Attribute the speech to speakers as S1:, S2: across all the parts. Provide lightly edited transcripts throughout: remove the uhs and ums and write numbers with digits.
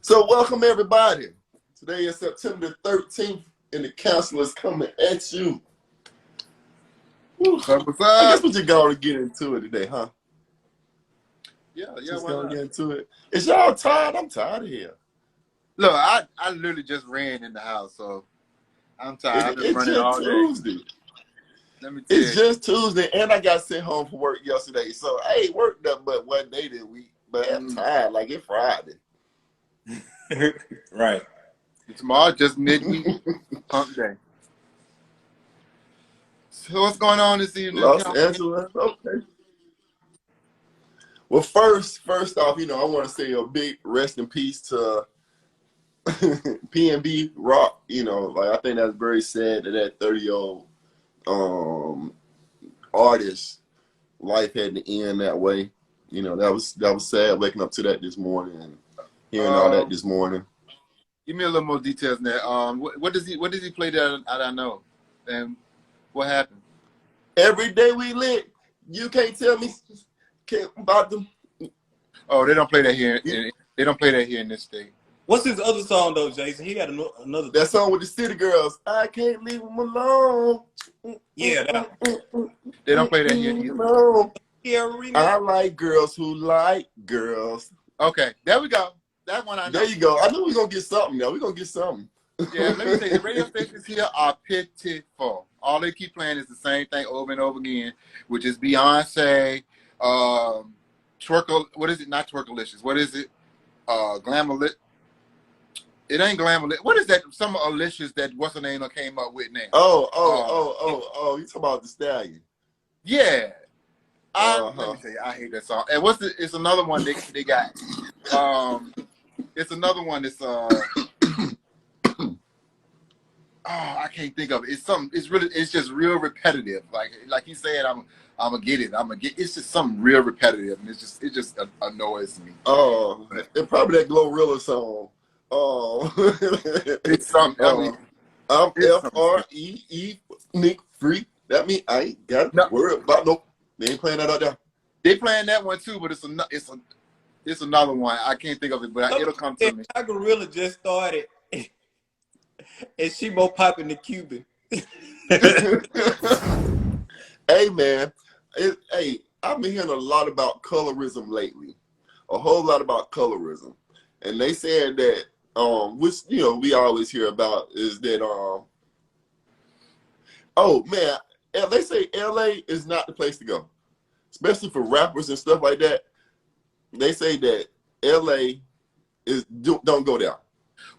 S1: So welcome everybody. Today is September the 13th and the Kouncil is coming at you.
S2: What's up?
S1: I guess we're just going to get into it today, huh?
S2: Yeah,
S1: Just
S2: why
S1: going
S2: not?
S1: to get into it. Is y'all tired? I'm tired of here.
S2: Look, I literally just ran in the house, so I'm tired. I've been
S1: It's
S2: running
S1: just
S2: all day.
S1: Tuesday.
S2: Let me tell
S1: It's
S2: you.
S1: just Tuesday, and I got sent home from work yesterday. So I ain't worked up but one day this week. But I'm tired, like it's Friday.
S3: Right.
S2: Tomorrow just midweek hump day. So what's going on this evening?
S1: Los Angeles, okay. Well, first off, I want to say a big rest in peace to PnB Rock. I think that's very sad that 30-year-old artist life had to end that way. That was sad waking up to that this morning and hearing all that this morning.
S2: Give me a little more details on that. What does he play that I don't know? And what happened?
S1: Every day we lit. You can't tell me about them.
S2: Oh, they don't play that here. They don't play that here in this state.
S3: What's his other song though, Jason? He got another.
S1: That song with the City Girls. I can't leave them alone.
S3: Yeah,
S2: They don't play that here either.
S1: No.
S3: Yeah,
S1: I like girls who like girls.
S2: Okay, there we go. That one I know.
S1: There you go. I knew we were gonna get something now. We're gonna get something.
S2: Yeah, let me tell you, the radio stations here are pitiful. All they keep playing is the same thing over and over again, which is Beyonce, Twerkle. What is it? Not Twerkalicious. What is it? Glamour. It ain't Glamour. What is that? Some Alicious that what's her name came up with now.
S1: Oh. You talking about the Stallion?
S2: Yeah. Let me tell you, I hate that song. And it's another one they got. It's another one that's I can't think of it. It's just real repetitive. Like he said, I'm gonna get it. It's just something real repetitive, and it just annoys me.
S1: Oh, it's probably that Glorilla song. Oh,
S2: It's something. I mean,
S1: I'm FREE Nick Freak. That means I ain't got to worry about no. They ain't playing that out there.
S2: They playing that one too, but it's another one. I can't think of it, but it'll come to me.
S3: My gorilla just started, and she more popping the Cuban.
S1: Hey man, I've been hearing a lot about colorism lately. A whole lot about colorism, and they said that which we always hear about is that oh man, they say LA is not the place to go, especially for rappers and stuff like that. They say that LA don't go there.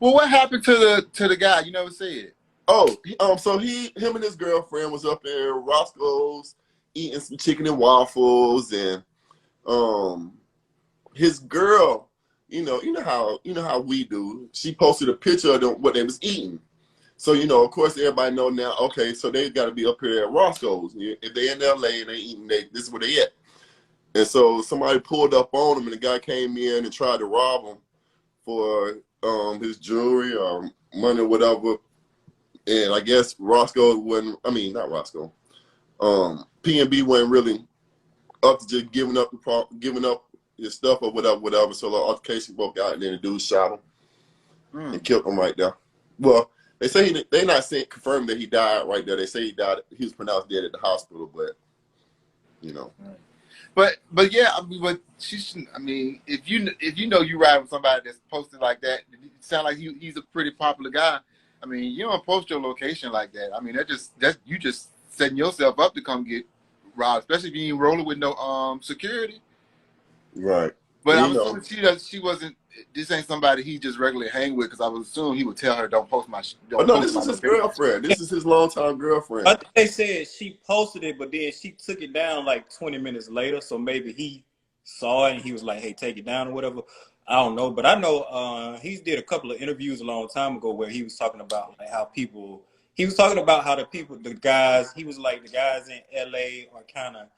S2: Well, what happened to the guy? You never said.
S1: Oh, so him and his girlfriend was up in Roscoe's eating some chicken and waffles, and his girl, you know how we do. She posted a picture of what they was eating. So of course, everybody know now. Okay, so they got to be up here at Roscoe's. If they in LA and they eating, this is where they at. And so somebody pulled up on him, and the guy came in and tried to rob him for his jewelry or money or whatever. And I guess Roscoe wasn't. I mean, not Roscoe. PnB wasn't really up to just giving up his stuff or whatever. So the altercation broke out, and then the dude shot him and killed him right there. Well, they say they not saying confirmed that he died right there. They say he died. He was pronounced dead at the hospital, but
S2: But yeah, I mean, but she shouldn't. I mean, if you know you ride with somebody that's posted like that, it sound like he's a pretty popular guy. I mean, you don't post your location like that. I mean, that's you just setting yourself up to come get robbed, especially if you ain't rolling with no security.
S1: Right.
S2: But I'm assuming she wasn't. This ain't somebody he just regularly hang with, because I would assume he would tell her, "Don't post my."
S1: This is his girlfriend. This is his longtime girlfriend.
S3: I think they said she posted it, but then she took it down like 20 minutes later. So maybe he saw it and he was like, "Hey, take it down" or whatever. I don't know, but I know he did a couple of interviews a long time ago where he was talking about like how people. He was talking about how the guys. He was like the guys in LA are kind of.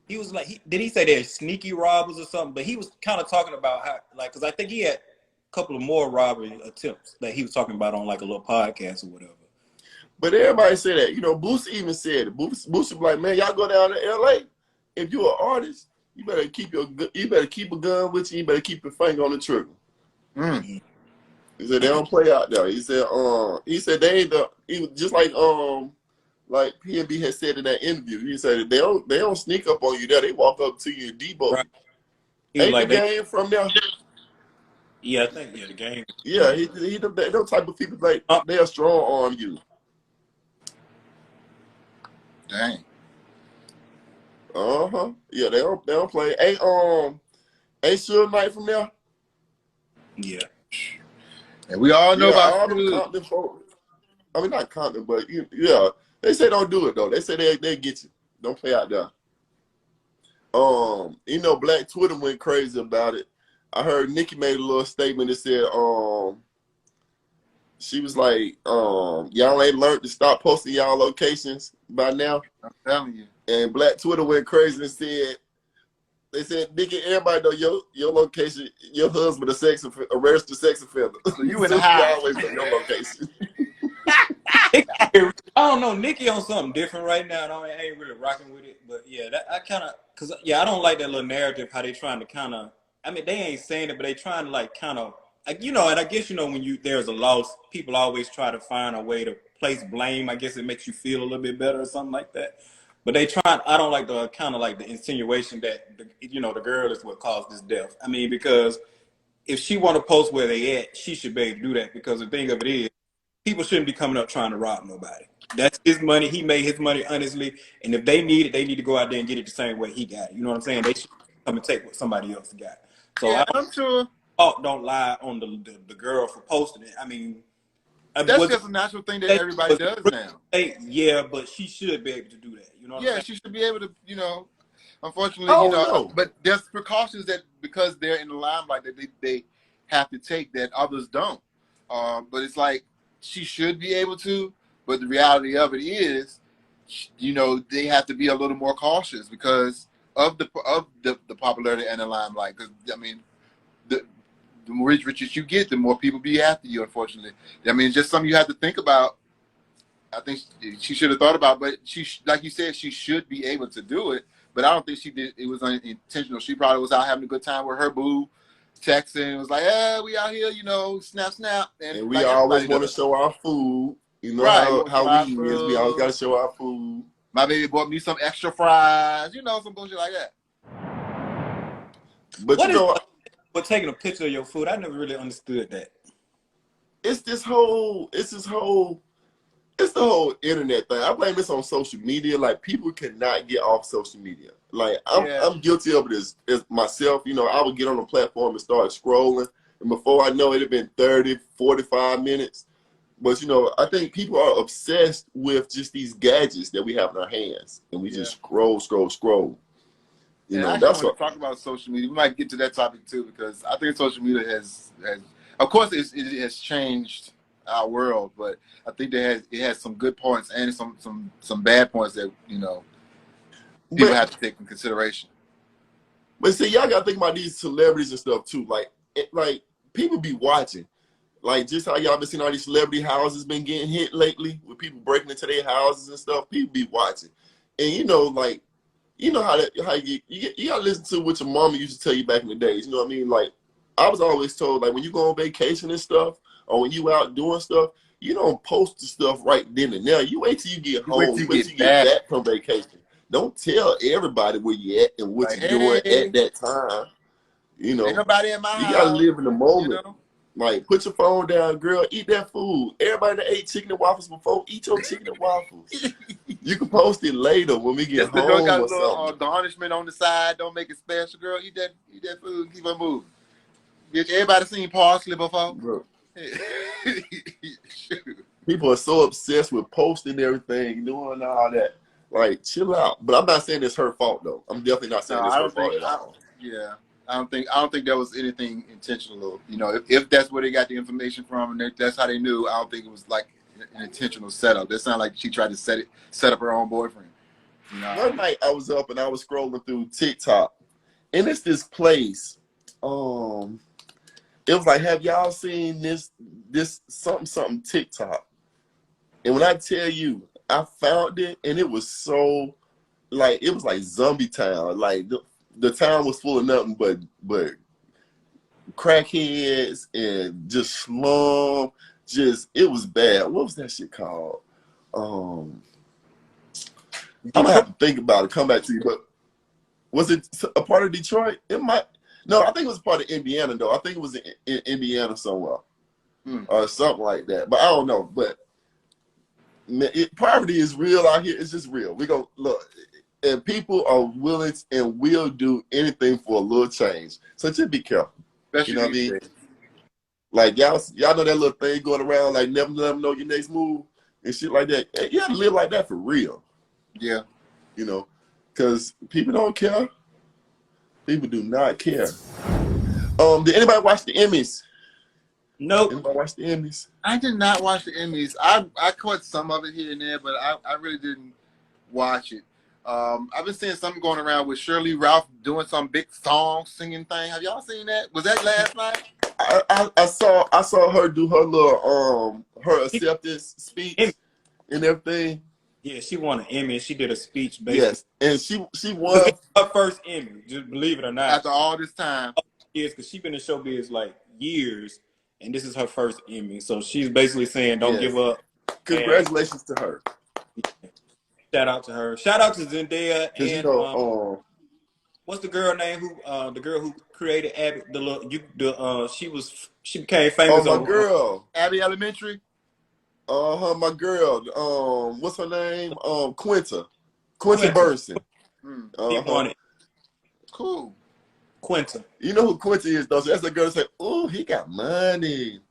S3: He was like, did he say they're sneaky robbers or something? But he was kind of talking about how, like, because I think he had a couple of more robbery attempts that he was talking about on like a little podcast or whatever.
S1: But everybody say that. Boosie even said it. Boosie was like, man, y'all go down to LA. If you're an artist, you better keep a gun with you. You better keep your finger on the trigger.
S2: Mm.
S1: He said they don't play out there. He said they ain't just like PnB had said in that interview. He said they don't sneak up on you there. They walk up to you and debug
S3: Right.
S1: you.
S3: He was
S1: Ain't the
S3: like they.
S1: game from there?
S3: Yeah, I think the game.
S1: Yeah, he those type of people like they'll strong arm you.
S2: Dang.
S1: Yeah, they don't play. Ain't Suge Knight from there?
S3: Yeah.
S2: And we all know
S1: Yeah,
S2: about
S1: all them
S2: Suge.
S1: Compton folks. I mean, not Compton, but yeah, they say don't do it though. They say they get you. Don't play out there. Black Twitter went crazy about it. I heard Nicki made a little statement that said, she was like, y'all ain't learned to stop posting y'all locations by now.
S2: I'm telling you.
S1: And Black Twitter went crazy and said, they said, Nicki, everybody know your location, your husband a registered sex offender.
S2: So you in
S1: So
S2: the
S1: she
S2: house.
S1: always know your location.
S3: I don't know. Nikki on something different right now. And I ain't really rocking with it. But yeah, that I kind of, cause yeah, I don't like that little narrative how they trying to kind of. I mean, they ain't saying it, but they trying to like kind of, like, and I guess when there's a loss, people always try to find a way to place blame. I guess it makes you feel a little bit better or something like that. But they try. I don't like the kind of like the insinuation that the girl is what caused this death. I mean, because if she want to post where they at, she should be able to do that. Because the thing of it is, people shouldn't be coming up trying to rob nobody. That's his money. He made his money honestly. And if they need it, they need to go out there and get it the same way he got it. You know what I'm saying? They should come and take what somebody else got. So
S2: Yeah, I'm sure.
S3: don't lie on the girl for posting it. I mean,
S2: That's just a natural thing that everybody does now.
S3: Yeah, but she should be able to do that. You know what I'm saying?
S2: She should be able to, unfortunately,
S1: Oh no.
S2: but there's precautions that because they're in the limelight that they have to take that others don't. But it's like she should be able to, but the reality of it is, they have to be a little more cautious because of the popularity and the limelight. Because I mean, the more riches you get, the more people be after you. Unfortunately, I mean, it's just something you have to think about. I think she should have thought about, but like you said, she should be able to do it. But I don't think she did. It was unintentional. She probably was out having a good time with her boo, texting. It was like, "Yeah, we out here, snap, snap."
S1: And we
S2: like
S1: always
S2: everybody
S1: want to
S2: does.
S1: show our food. You know
S2: Right.
S1: how we is. We always got to show our food.
S2: My baby bought me some extra fries. Some bullshit like that.
S1: But
S3: but taking a picture of your food, I never really understood that.
S1: It's the whole internet thing. I blame this on social media. Like, people cannot get off social media. Like, I'm guilty of it as myself. I would get on the platform and start scrolling, and before I know it, it'd been 30, 45 minutes. But I think people are obsessed with just these gadgets that we have in our hands, and we just scroll.
S2: I want to talk about social media. We might get to that topic too, because I think social media has of course, it has changed our world, but I think it has some good points and some bad points that people have to take in consideration.
S1: But see, y'all gotta think about these celebrities and stuff too. Like people be watching, like just how y'all been seeing all these celebrity houses been getting hit lately with people breaking into their houses and stuff. People be watching, and how you gotta listen to what your mama used to tell you back in the days. You know what I mean? Like, I was always told, like, when you go on vacation and stuff, or when you out doing stuff, you don't post the stuff right then and there. You wait till you get home. You wait till you get back from vacation. Don't tell everybody where you at and what you're doing at that time.
S2: Ain't nobody in my house.
S1: You gotta live in the moment. Like, put your phone down, girl. Eat that food. Everybody that ate chicken and waffles before, eat your chicken and waffles. You can post it later when we get home.
S2: Don't got a little garnishment on the side. Don't make it special, girl. Eat that food and keep on moving. Bitch, everybody seen parsley before?
S1: Bro. People are so obsessed with posting everything, doing all that. Like, chill out. But I'm not saying it's her fault though. I'm definitely not saying it's her fault at all.
S2: Yeah. I don't think there was anything intentional. If that's where they got the information from and that's how they knew, I don't think it was like an intentional setup. That sounded like she tried to set up her own boyfriend.
S1: One night I was up and I was scrolling through TikTok, and it's this place. It was like, have y'all seen this something TikTok? And when I tell you, I found it, and it was so, like, it was like zombie town. Like, the town was full of nothing but crackheads and just slum. Just it was bad. What was that shit called? I'm gonna have to think about it. Come back to you. But was it a part of Detroit? It might. No, I think it was part of Indiana though. I think it was in Indiana somewhere or something like that. But I don't know. But poverty is real out here. It's just real. We gonna look, and people are willing and will do anything for a little change. So just be careful. You know what I mean? Like y'all know that little thing going around, like never let them know your next move and shit like that. You have to live like that for real.
S2: Yeah.
S1: You know, because people don't care. People do not care. Did anybody watch the Emmys?
S3: Nope.
S1: Anybody watch the Emmys?
S2: I did not watch the Emmys. I caught some of it here and there, but I really didn't watch it. I've been seeing something going around with Shirley Ralph doing some big song singing thing. Have y'all seen that? Was that last night?
S1: I saw her do her little her acceptance speech and everything.
S3: Yeah, she won an Emmy. She did a speech basically.
S1: Yes, and she won
S3: her first Emmy. Just believe it or not.
S2: After all this time.
S3: Yes, because she's been in showbiz like years, and this is her first Emmy. So she's basically saying, "Don't give up."
S1: Congratulations to her.
S3: Shout out to her. Shout out to Zendaya and
S1: you know,
S3: what's the girl name the girl who created Abby? She became famous.
S1: Oh, my girl,
S2: Abby Elementary.
S1: My girl. What's her name? Quinta Burson.
S3: He won it.
S2: Cool.
S3: Quinta.
S1: You know who Quinta is though? So that's the girl that said, "Oh, he got money."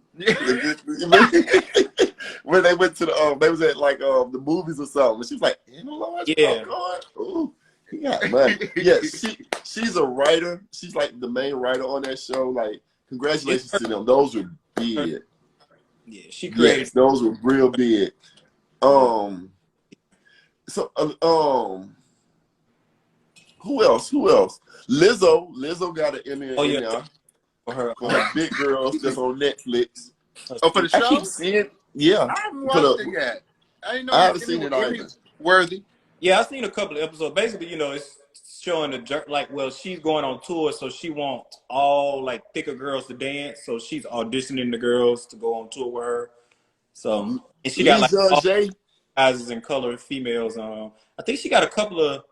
S1: When they went to they was at like the movies or something. And she was like,
S3: yeah.
S1: Oh, he got money. Yeah, she's a writer. She's like the main writer on that show. Like, congratulations to them. Those were big.
S3: Yeah, she created.
S1: Yes, those were real big. So who else? Lizzo got an Emmy in there
S3: for her
S1: Big Girls that's on Netflix.
S2: Oh, for the show?
S1: I keep seeing, yeah.
S2: I haven't watched it yet. I didn't know
S1: I haven't seen it either.
S2: Worthy.
S3: Yeah, I've seen a couple of episodes. Basically, you know, it's showing she's going on tour, so she wants all like thicker girls to dance. So she's auditioning the girls to go on tour with her. So and she got like all sizes and color females. I think she got a couple of.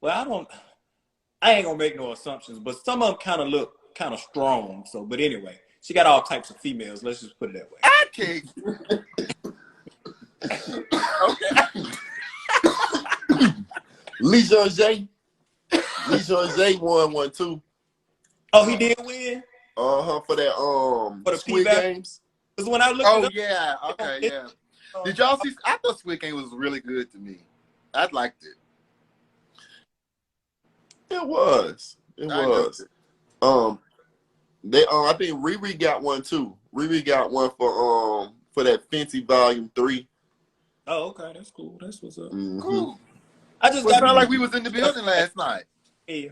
S3: Well, I ain't gonna make no assumptions, but some of them kind of look kind of strong. So, but anyway, she got all types of females. Let's just put it that way.
S2: I can't. Okay.
S1: Lee Jean J won one too.
S3: Oh, he did win.
S1: For that
S3: for the
S1: Squid Games.
S3: Because when I looked.
S2: Oh yeah. Okay. Yeah. Did y'all see? I thought Squid Game was really good to me. I liked it.
S1: It was. They I think Riri got one too. Riri got one for that Fenty Volume 3.
S3: Oh, okay, that's cool. That's what's up.
S1: Mm-hmm.
S2: Cool.
S3: I just
S2: got like we was in the building last night.
S3: Yeah.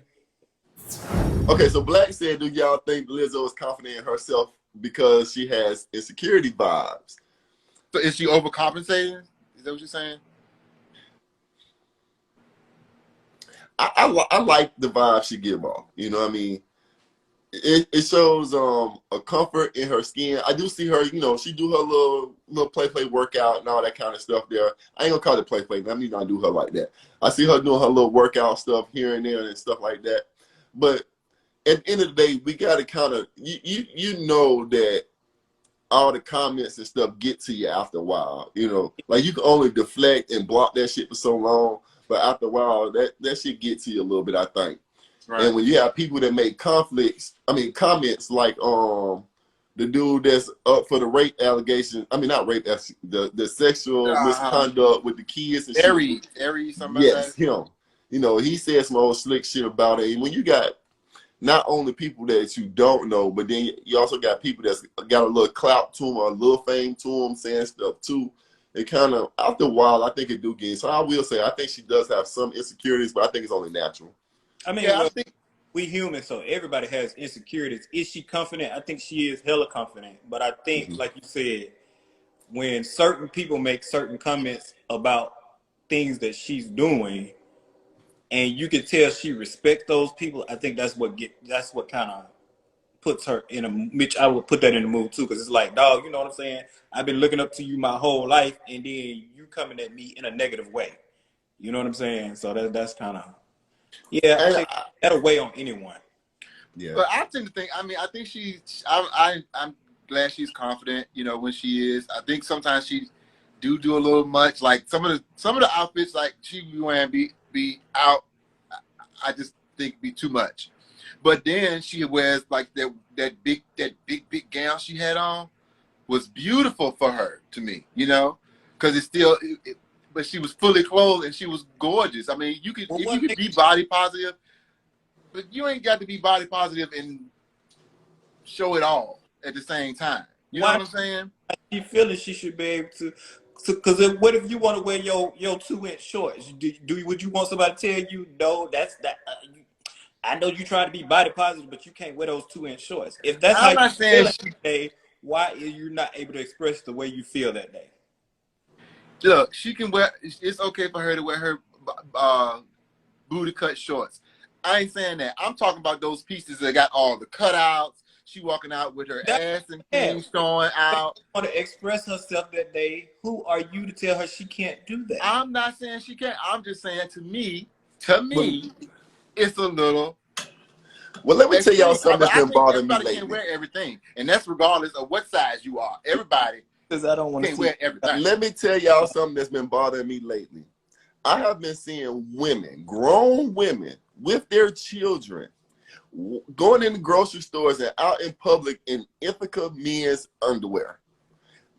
S1: Okay, so Black said, do y'all think Lizzo is confident in herself because she has insecurity vibes?
S2: So is she overcompensating? Is that what you're saying?
S1: I like the vibe she give off. You know what I mean? It shows a comfort in her skin. I do see her, you know, she do her little play workout and all that kind of stuff there. I ain't gonna call it play. I mean, I do her like that. I see her doing her little workout stuff here and there and stuff like that. But at the end of the day, we gotta kind of you know that all the comments and stuff get to you after a while. You know, like you can only deflect and block that shit for so long, but after a while, that shit get to you a little bit, I think. Right. And when you have people that make comments like the dude that's up for the rape allegation, I mean not rape, the sexual misconduct with the kids and
S2: Ari, somebody.
S1: Yes, him. You know, he said some old slick shit about it. And when you got not only people that you don't know, but then you also got people that's got a little clout to them or a little fame to them saying stuff too. It kind of, after a while, I think it do get. So I will say, I think she does have some insecurities, but I think it's only natural.
S3: I mean, I think we human, so everybody has insecurities. Is she confident? I think she is hella confident. But I think, like you said, when certain people make certain comments about things that she's doing, and you can tell she respects those people, I think that's what kind of puts her in a, Mitch, I would put that in the mood too, because it's like, dog, you know what I'm saying? I've been looking up to you my whole life, and then you coming at me in a negative way. You know what I'm saying? So that's kind of, yeah, I
S1: And
S3: think that'll weigh on anyone.
S1: yeah.
S2: But I tend to think. I mean, I think I'm glad she's confident. You know, when she is. I think sometimes she do a little much. Like some of the outfits like she be wearing be out. I just think be too much. But then she wears like that big gown she had on was beautiful for her to me. You know, because it's still. But she was fully clothed and she was gorgeous. I mean,
S3: Well,
S2: if you could be body positive, but you ain't got to be body positive and show it all at the same time. You know what I'm saying?
S3: She feeling she should be able to, because what if you want to wear your 2-inch shorts? Would you want somebody to tell you no? That's that. I know you try to be body positive, but you can't wear those 2-inch shorts. If that's how
S2: I'm
S3: you
S2: not
S3: feel
S2: saying
S3: that day, why are you not able to express the way you feel that day?
S2: look, she can wear. It's okay for her to wear her booty cut shorts. I ain't saying that. I'm talking about those pieces that got all the cutouts. She walking out with her ass and things showing out.
S3: Want to express herself that day. Who are you to tell her she can't do that?
S2: I'm not saying she can't. I'm just saying to me, it's a little.
S1: Well, let me tell y'all something that's
S2: I
S1: been
S2: think
S1: bothering me
S2: everybody
S1: lately.
S2: can't wear everything, and that's regardless of what size you are. Everybody
S3: Because I don't want to
S2: can't wear everything.
S1: Let me tell y'all something that's been bothering me lately. I have been seeing women, grown women, with their children, going in the grocery stores and out in public in Ithaca men's underwear.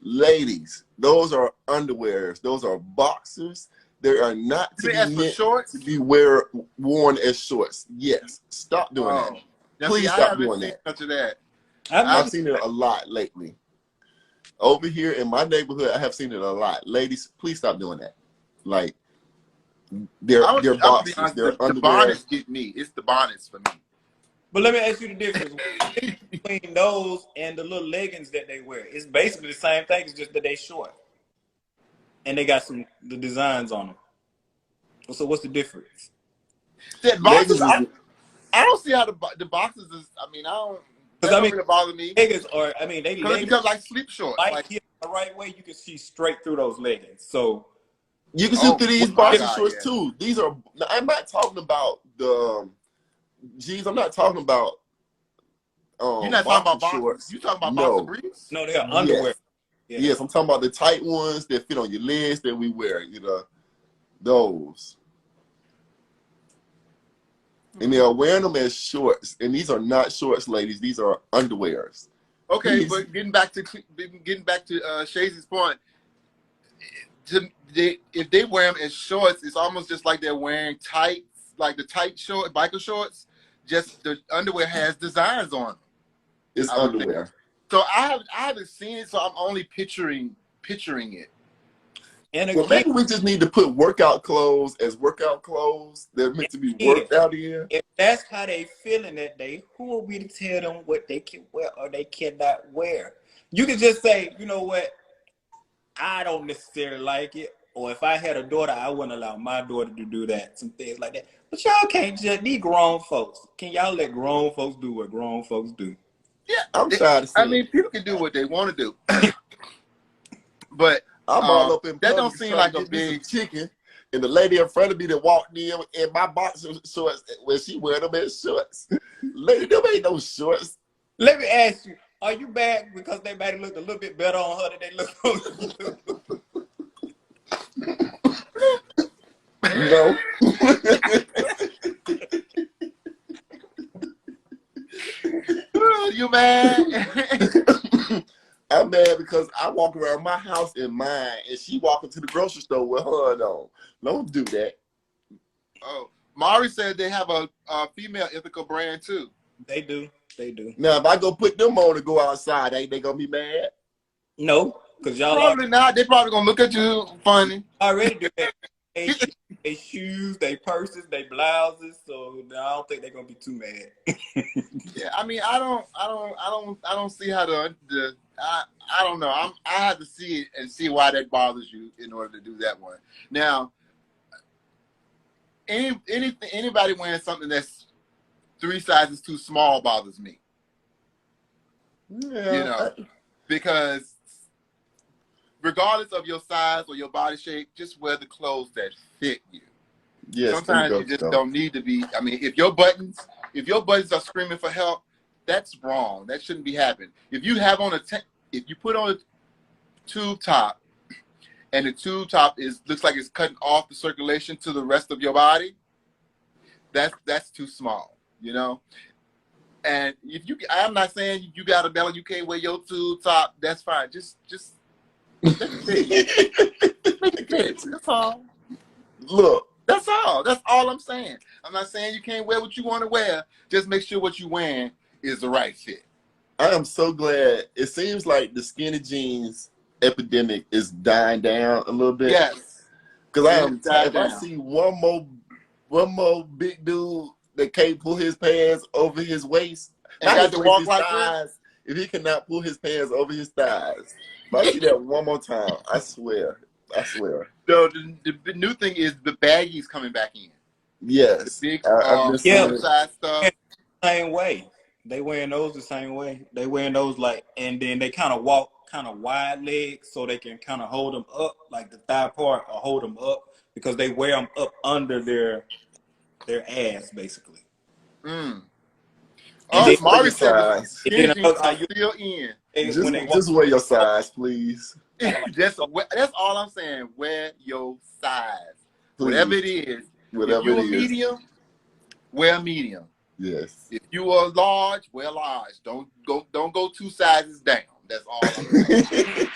S1: Ladies, those are underwears. Those are boxers. They are not to be meant to be worn as shorts. Yes, stop doing that.
S2: Now,
S1: Please stop doing that.
S2: Much of that.
S1: I've seen it a lot lately. Over here in my neighborhood, I have seen it a lot. Ladies, please stop doing that. Like, they're boxers. They're
S2: the
S1: underwear.
S2: bonnets get me. It's the bonnets for me.
S3: But let me ask you the difference between those and the little leggings that they wear. It's basically the same thing. It's just that they short, and they got the designs on them. So what's the difference?
S2: That boxes, I don't see how the boxes is. I mean, I don't. That don't really bother me.
S3: Leggings are. I mean,
S2: because it becomes like sleep shorts.
S3: Like the right way, you can see straight through those leggings. So
S1: you can see through these boxer shorts too. These are. I'm not talking about the. Geez, I'm not talking about.
S2: You're not talking about boxers.
S1: shorts.
S2: You talking about boxer briefs?
S3: No, they are underwear.
S1: Yes. Yes, I'm talking about the tight ones that fit on your legs that we wear. You know, those. And they are wearing them as shorts, and these are not shorts, ladies. These are underwears.
S2: Okay, but getting back to Shazy's point, if they wear them as shorts, it's almost just like they're wearing tights, like the tight short biker shorts. Just the underwear has designs on them.
S1: It's underwear.
S2: So I haven't seen it, so I'm only picturing it.
S3: And again,
S1: well, maybe we just need to put workout clothes as workout clothes. They're meant to be worked out in.
S3: If that's how they feeling that day, who are we to tell them what they can wear or they cannot wear? You can just say, you know what, I don't necessarily like it. Or if I had a daughter, I wouldn't allow my daughter to do that, some things like that. But y'all can't just, these grown folks. Can y'all let grown folks do what grown folks do?
S2: Yeah,
S1: I'm trying to say.
S2: I mean, people can do what they want to do. But
S1: I'm all up in
S2: that don't seem like a big
S1: chicken. And the lady in front of me that walked in my boxer shorts, when she wearing them as shorts. Lady, them ain't no shorts.
S3: Let me ask you, are you mad because they might have looked a little bit better on her than they look on you?
S1: No.
S2: You mad?
S1: I'm mad because I walk around my house in mine, and she walking to the grocery store with her on. Don't do that.
S2: Oh, Mari said they have a female ethical brand too.
S3: They do. They do.
S1: Now, if I go put them on to go outside, ain't they gonna be mad?
S3: No, because y'all
S2: probably not. They probably gonna look at you funny.
S3: Already do that. They shoes, they purses, they blouses. So I don't think they're gonna be too mad.
S2: Yeah, I mean, I don't see how I don't know. I have to see it and see why that bothers you in order to do that one. Now, anybody wearing something that's 3 sizes too small bothers me. You
S1: Yeah.
S2: know, because regardless of your size or your body shape, just wear the clothes that fit you.
S1: Yes,
S2: Sometimes
S1: bingo.
S2: you just don't need to be. I mean, if your buttons are screaming for help, that's wrong. That shouldn't be happening. If you have on if you put on a tube top, and the tube top looks like it's cutting off the circulation to the rest of your body, that's too small. You know. And if you, I'm not saying you got a belly, you can't wear your tube top. That's fine. Just let it fit. Make it fit. That's all.
S1: Look,
S2: That's all. That's all I'm saying. I'm not saying you can't wear what you want to wear. Just make sure what you're wearing is the right fit.
S1: I am so glad. It seems like the skinny jeans epidemic is dying down a little bit.
S2: Yes.
S1: Because if I
S2: Down.
S1: see one more big dude that can't pull his pants over his waist,
S2: And
S1: not
S2: got
S1: his
S2: to
S1: waist,
S2: walk
S1: his
S2: like
S1: thighs. If he cannot pull his pants over his thighs, if I see that one more time, I swear.
S2: So the new thing is the baggies coming back in.
S1: Yes,
S2: The big
S1: I've been seeing it.
S2: oversized stuff.
S3: Same way. They wearing those the same way. They wearing those like, and then they kind of walk kind of wide legs so they can kind of hold them up, like the thigh part, or hold them up because they wear them up under their ass basically.
S2: Mm.
S3: And
S2: Oh,
S3: then,
S1: Just wear your
S2: Mari said the
S1: size.
S3: and
S2: skinny
S3: then
S2: jeans
S3: another
S2: are
S3: how you
S2: still in.
S3: when they walk,
S1: Just wear your size, please.
S3: kind of like,
S2: that's all I'm saying. Wear your size. Whatever
S1: Please.
S2: it is. If
S1: Whatever it
S2: you're a
S1: is.
S2: medium, wear medium.
S1: Yes.
S2: If you are large, wear large. Don't go 2 sizes down. That's all I'm saying.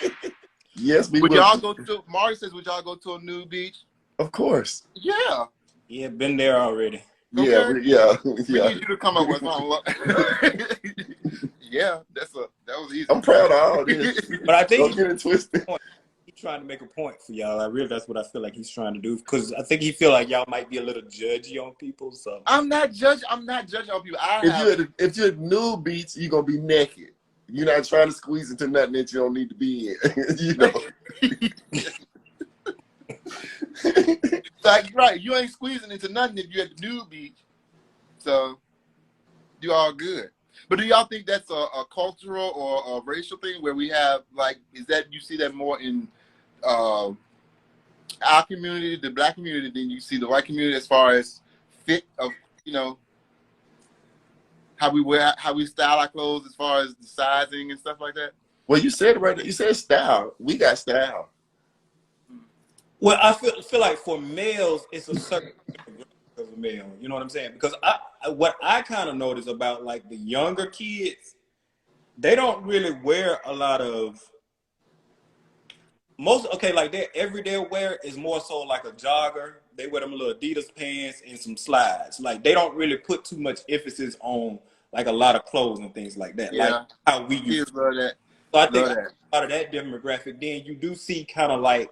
S1: Yes, we
S2: Would
S1: will.
S2: y'all go to Mari says, would y'all go to a nude beach?
S1: Of course.
S2: Yeah.
S3: yeah, been there already.
S1: Yeah,
S2: Okay.
S1: yeah.
S2: We need you to come up with something. Yeah, that was easy.
S1: I'm proud of all this.
S3: But I think
S1: Don't get it twisted.
S3: he's trying to make a point for y'all. I really that's what I feel like he's trying to do because I think he feel like y'all might be a little judgy on people. So
S2: I'm not judging on people.
S1: If you're at nude beach, you're gonna be naked. You're not trying to squeeze into nothing that you don't need to be in. You know.
S2: Like, right, you ain't squeezing into nothing if you're at the nude beach. So you all good. But do y'all think that's a cultural or a racial thing where we have like you see that more in our community, the black community, than you see the white community as far as fit of how we style our clothes as far as the sizing and stuff like that?
S1: Well, you said it right there. You said style. We got style.
S3: well, I feel like for males, it's a certain of a male. You know what I'm saying? Because what I kind of notice about like the younger kids, they don't really wear a lot of like their everyday wear is more so like a jogger. They wear them little Adidas pants and some slides. Like they don't really put too much emphasis on like a lot of clothes and things like that.
S2: Yeah.
S3: Like how we used
S2: Kids
S3: to.
S2: love that.
S3: So I think
S2: Love that.
S3: out of that demographic, then you do see kind of like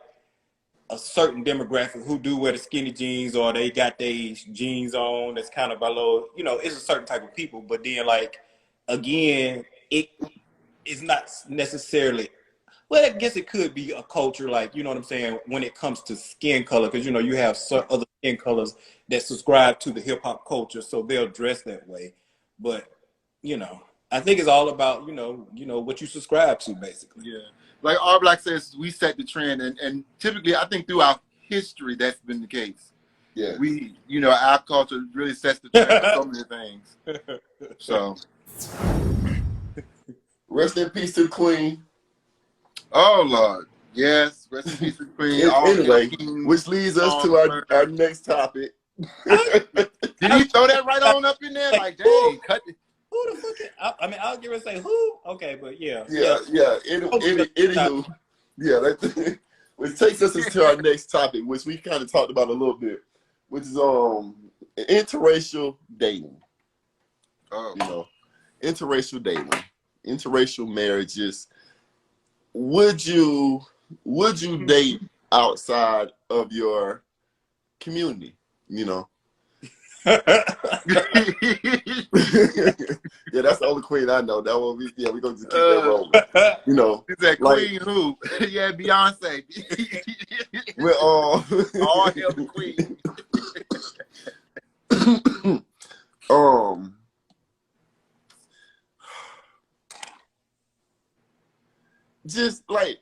S3: a certain demographic who do wear the skinny jeans or they got their jeans on that's kind of below, it's a certain type of people. But then like, again, it is not necessarily, well, I guess it could be a culture, like, you know what I'm saying, when it comes to skin color, because, you have other skin colors that subscribe to the hip hop culture, so they'll dress that way. But, I think it's all about, what you subscribe to, basically.
S2: Yeah. Like R Black says, we set the trend, and typically, I think throughout history, that's been the case.
S1: Yeah.
S2: We, our culture really sets the trend for so many things. So,
S1: Rest in peace to the Queen.
S2: oh Lord, yes, rest in peace to the Queen.
S1: Anyway, which leads us to our next topic.
S2: Did he throw that right on up in there? Like, dang, cut it.
S3: Who the fuck? I mean, I'll give her and say who. Okay, but yeah.
S1: Anywho, which takes us into our next topic, which we kind of talked about a little bit, which is interracial dating.
S2: Oh.
S1: Interracial dating, interracial marriages. Would you date outside of your community? Yeah, that's the only Queen I know. That one, we're gonna just keep that rolling.
S2: Is that Queen who? Yeah, Beyonce.
S1: We're all
S2: hail the Queen.
S1: just like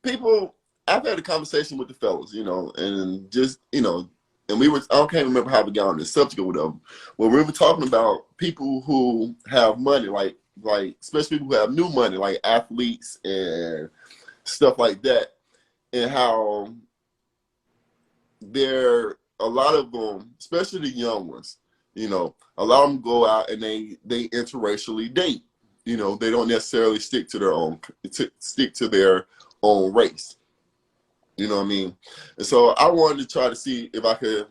S1: people, I've had a conversation with the fellas, you know, and just, you know, and I can't remember how we got on this subject or whatever, but we were talking about people who have money, like especially people who have new money, like athletes and stuff like that, and how a lot of them, especially the young ones, you know, a lot of them go out and they interracially date. You know, they don't necessarily stick to their own race. You know what I mean? And so I wanted to try to see if I could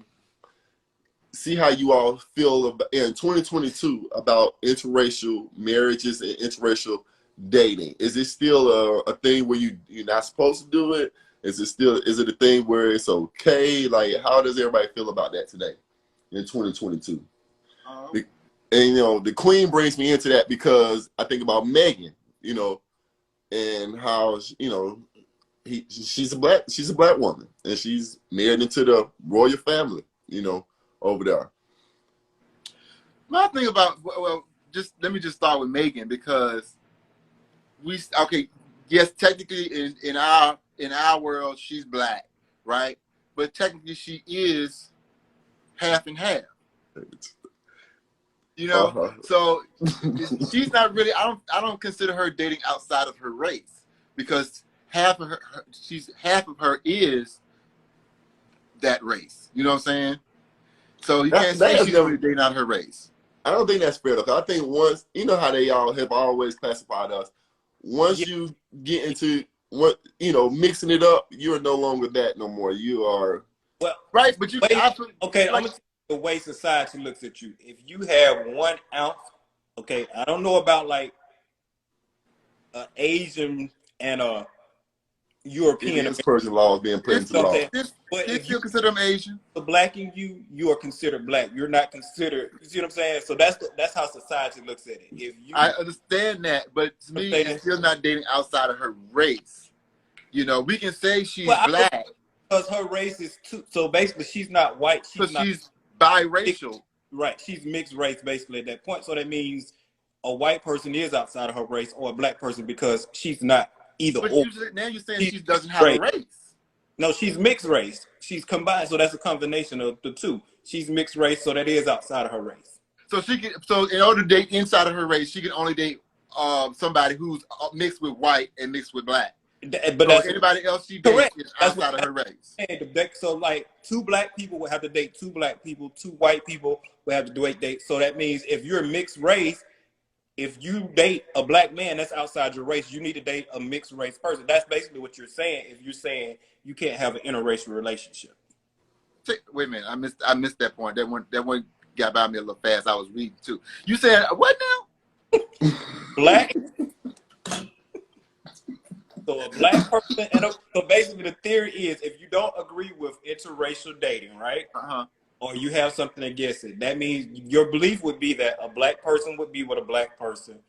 S1: see how you all feel about, in 2022 about interracial marriages and interracial dating. Is it still a thing where you're not supposed to do it? Is it a thing where it's okay? Like, how does everybody feel about that today in 2022? And, you know, the queen brings me into that because I think about Megan, you know, and how, you know, she's a black woman and she's married into the royal family, you know, over there.
S2: My thing about, well, let me just start with Megan, because yes, technically in our world she's black, right? But technically she is half and half. You know, so she's not really. I don't consider her dating outside of her race, because half of her is that race. You know what I'm saying? So you can't say she's really dating out her race.
S1: I don't think that's fair though. I think once, you know how they all have always classified us. Once you get into mixing it up, you're no longer that no more. You are
S2: right, but you
S3: okay. I'm gonna tell you the way society looks at you. If you have 1 ounce, okay, I don't know about like an Asian and a European.
S1: This person law is being put into law.
S2: But if you consider them Asian,
S3: the black in you are considered black. You're not considered. You see what I'm saying? So that's how society looks at it.
S2: I understand that, but to me, it's still not dating outside of her race. You know, we can say she's black
S3: because her race is too. So basically, she's not white.
S2: She's biracial.
S3: Right. She's mixed race basically at that point. So that means a white person is outside of her race, or a black person, because she's not either.
S2: But now you're saying she doesn't have a race.
S3: No, she's mixed race. She's combined, so that's a combination of the two. She's mixed race, so that is outside of her race.
S2: So in order to date inside of her race, she can only date somebody who's mixed with white and mixed with black. But so anybody else she dates is outside of her race.
S3: So like 2 black people will have to date 2 black people, 2 white people will have to date. So that means if you're mixed race, if you date a black man that's outside your race, you need to date a mixed race person. That's basically what you're saying. If you're saying you can't have an interracial relationship.
S2: Wait a minute, I missed that point. That one got by me a little fast. I was reading too. You said what now?
S3: Black. So a black person, so basically the theory is if you don't agree with interracial dating, right? Or you have something against it, that means your belief would be that a black person would be with a black person,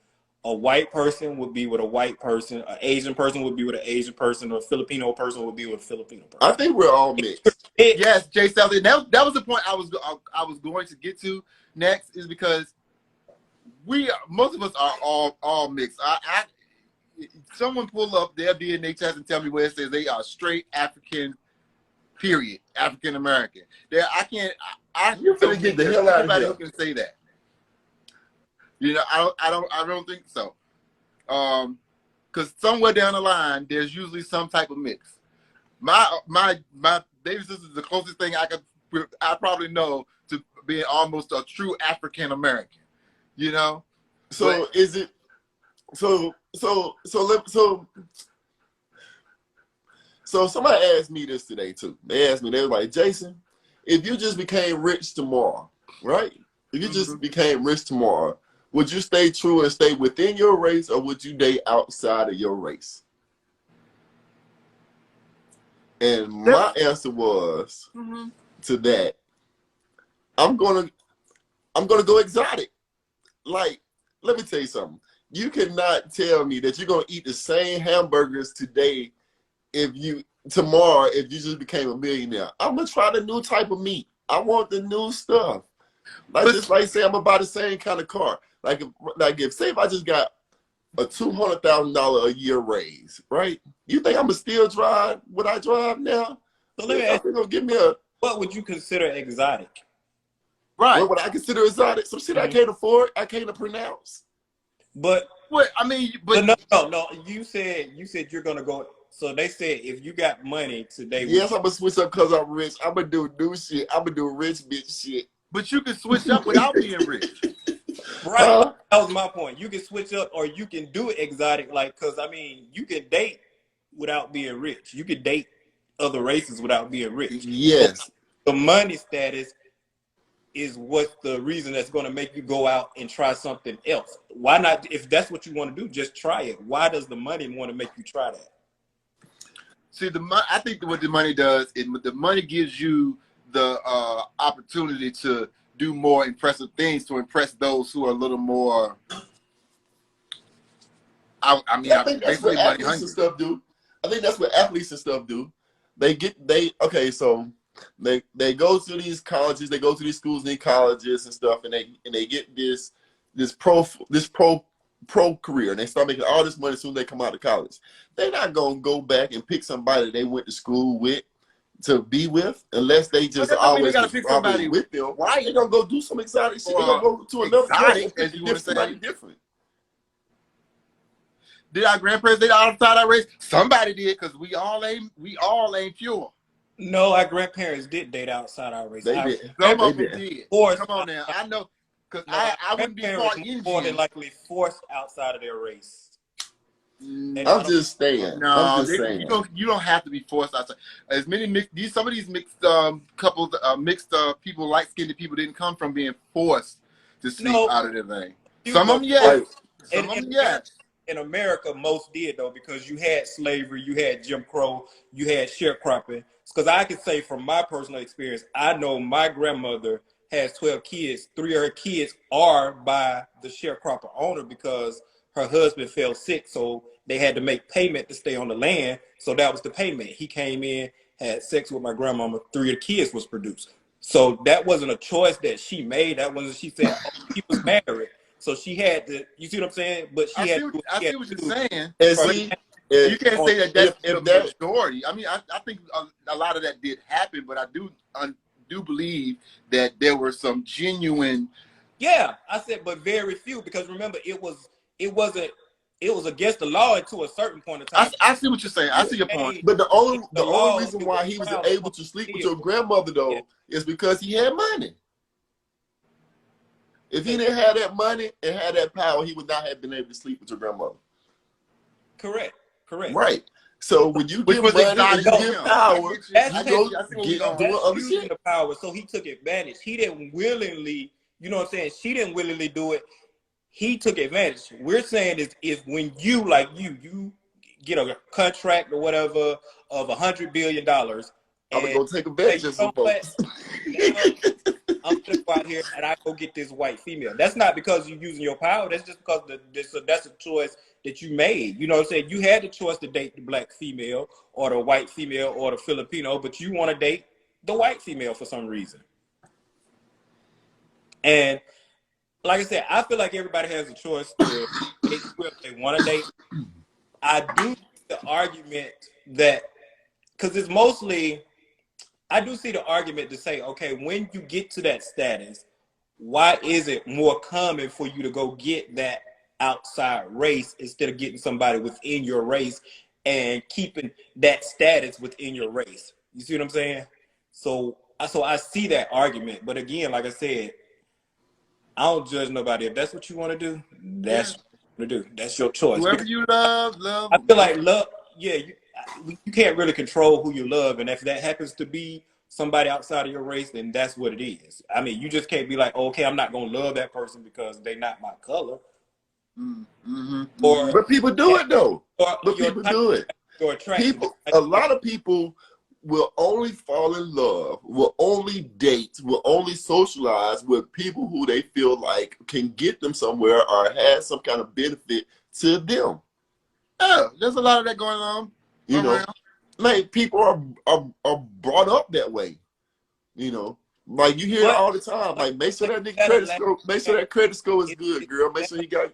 S3: a white person would be with a white person, an Asian person would be with an Asian person, or a Filipino person would be with a Filipino person.
S1: I think we're all mixed.
S2: Yes, Jay Sally. That was the point I was going to get to next, is because most of us are all mixed. Someone pull up their DNA test and tell me where it says they are straight African, period, African American. You're gonna get the hell out of here. Anybody who can say that. You know, I don't think so. Because somewhere down the line, there's usually some type of mix. My baby sister is the closest thing I probably know to being almost a true African American. You know.
S1: So is it? So somebody asked me this today too. They asked me, they were like, Jason, if you just became rich tomorrow, right? If you just became rich tomorrow, would you stay true and stay within your race, or would you date outside of your race? And my answer was to that, I'm gonna go exotic. Like, let me tell you something. You cannot tell me that you're gonna eat the same hamburgers today tomorrow if you just became a millionaire. I'm gonna try the new type of meat. I want the new stuff. Just like say I'm gonna buy the same kind of car. Like if say if I just got a $200,000 a year raise, right? You think I'm gonna still drive what I drive now?
S3: So let me
S1: I
S3: ask
S1: think gonna give me a
S3: what would you consider exotic?
S2: Right.
S1: what would I consider exotic? Some shit I can't afford, I can't pronounce.
S3: But
S2: What I mean, but
S3: no. You said you're gonna go. So they said if you got money today,
S1: Yes, I'm gonna switch up because I'm rich. I'm gonna do new shit. I'm gonna do rich bitch shit.
S2: but you can switch up without being rich.
S3: right? That was my point. You can switch up, or you can do it exotic, like because I mean, you can date without being rich. You can date other races without being rich.
S1: Yes.
S3: The money status is what the reason that's going to make you go out and try something else. Why not? If that's what you want to do, just try it. Why does the money want to make you try that?
S2: See, I think what the money does is the money gives you the opportunity to do more impressive things to impress those who are a little more. I
S1: think that's what
S2: basically money
S1: athletes
S2: hungry.
S1: and stuff do. I think that's what athletes and stuff do. So they go to these colleges, they go to these schools and these colleges and stuff, and they get this pro career, and they start making all this money as soon as they come out of college. They're not gonna go back and pick somebody they went to school with to be with, unless they just always
S2: gotta pick somebody
S1: with them.
S2: Right?
S1: They're gonna go do some exotic shit. They're gonna go to another place and
S2: as
S1: pick
S2: you want to
S1: somebody
S2: say.
S1: different.
S2: Did our grandparents date outside our race? Somebody did, because we all ain't pure.
S3: No, our grandparents did date outside our race.
S1: They did.
S2: Some
S1: They
S2: of them
S1: did.
S2: did.
S3: Forced
S2: Come on now, I know, because
S3: No,
S2: I wouldn't be far
S3: more than likely forced outside of their race.
S1: I'm just saying.
S2: No,
S1: I'm just saying.
S2: you don't have to be forced outside. As many some of these mixed couples, mixed people, light skinned people didn't come from being forced to sleep out of their thing. Some of them, yes. Some of them, yes.
S3: In America, most did though, because you had slavery, you had Jim Crow, you had sharecropping. Because I can say from my personal experience, I know my grandmother has 12 kids. 3 of her kids are by the sharecropper owner because her husband fell sick, so they had to make payment to stay on the land. So that was the payment. He came in, had sex with my grandmama. 3 of the kids was produced. So that wasn't a choice that she made. That wasn't, she said, oh, he was married. So she had to, you see what I'm saying? But she had to.
S2: I see what you're saying.
S1: And see,
S2: you can't say that that's
S1: if
S2: the majority. I mean, I think a lot of that did happen, but I do believe that there were some genuine.
S3: Yeah, I said, but very few, because remember, it was against the law to a certain point in time.
S2: I see what you're saying. I see your point.
S1: But the only reason why he was able to sleep with your grandmother though is because he had money. If he didn't have that money and had that power, he would not have been able to sleep with your grandmother.
S3: Correct.
S1: Right. So when you get money and you get power,
S3: that's
S1: doing other
S3: using
S1: shit.
S3: the power. So he took advantage. He didn't willingly, you know what I'm saying? She didn't willingly do it. He took advantage. We're saying is when you get a contract or whatever of $100 billion.
S1: I'm gonna go take advantage of some folks.
S3: I'm gonna go out here and I go get this white female. That's not because you're using your power. That's just because that's a choice that you made. You know what I'm saying? You had the choice to date the black female or the white female or the Filipino, but you want to date the white female for some reason. And like I said, I feel like everybody has a choice to date whoever they want to date. I do see the argument that, because it's mostly, I do see the argument to say, okay, when you get to that status, why is it more common for you to go get that outside race instead of getting somebody within your race and keeping that status within your race? You see what I'm saying? So I see that argument. But again, like I said, I don't judge nobody. If that's what you want to do, that's what you want to do. That's your choice.
S2: Whoever you love.
S3: I feel like love, yeah, you can't really control who you love. And if that happens to be somebody outside of your race, then that's what it is. I mean, you just can't be like, oh, okay, I'm not going to love that person because they're not my color.
S1: But people do it though. But people do it. A lot of people will only fall in love, will only date, will only socialize with people who they feel like can get them somewhere or has some kind of benefit to them.
S2: Yeah, there's a lot of that going on.
S1: You know, like people are brought up that way. You know, like you hear it all the time. Like make sure that nigga credit score, make sure that credit score is good, girl. Make sure he got.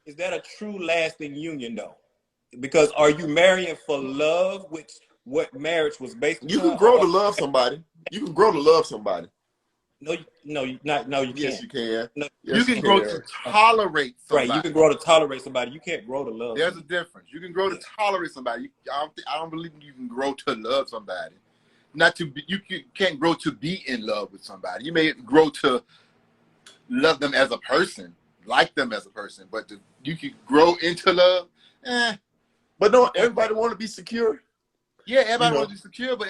S3: is that a true lasting union though? Because are you marrying for love, which what marriage was based
S1: You can
S3: upon?
S1: grow
S3: Or
S1: to love somebody. You can grow to love somebody.
S3: no, no, you
S1: Yes,
S3: can't.
S1: you can.
S3: No,
S2: You
S1: Yes, you
S2: can grow
S1: can.
S2: to tolerate
S3: right, you
S2: somebody.
S3: can grow to tolerate somebody. You can't grow to love
S2: There's a
S3: somebody.
S2: difference. You can grow to tolerate somebody. I don't believe you can grow to love somebody. Not to be, can't grow to be in love with somebody. You may grow to love them as a person, like them as a person, but you can grow into love.
S1: But don't everybody want to be secure?
S2: Yeah, everybody
S1: know.
S2: wants to be secure, but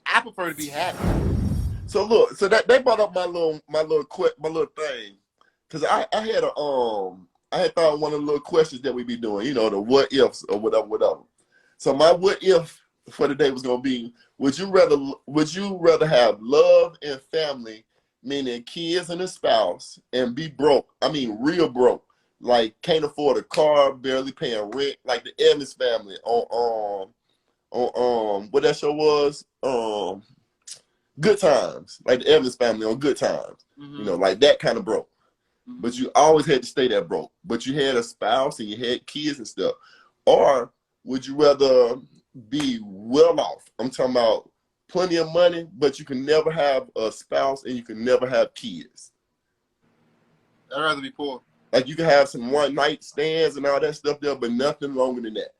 S2: I prefer to be happy.
S1: So look, so that they brought up my little thing, because I had thought one of the little questions that we be doing, you know, the what ifs or whatever. So my what if for today was gonna be: would you rather have love and family, meaning kids and a spouse, and be broke? I mean, real broke, like can't afford a car, barely paying rent, like the Evans family on what that show was, Good Times, like the Evans family on Good Times.
S2: Mm-hmm.
S1: You know, like that kind of broke.
S2: Mm-hmm.
S1: But you always had to stay that broke. But you had a spouse and you had kids and stuff. Or would you rather be well off? I'm talking about plenty of money, but you can never have a spouse and you can never have kids.
S2: I'd rather be poor.
S1: Like you can have some one night stands and all that stuff there, but nothing longer than that.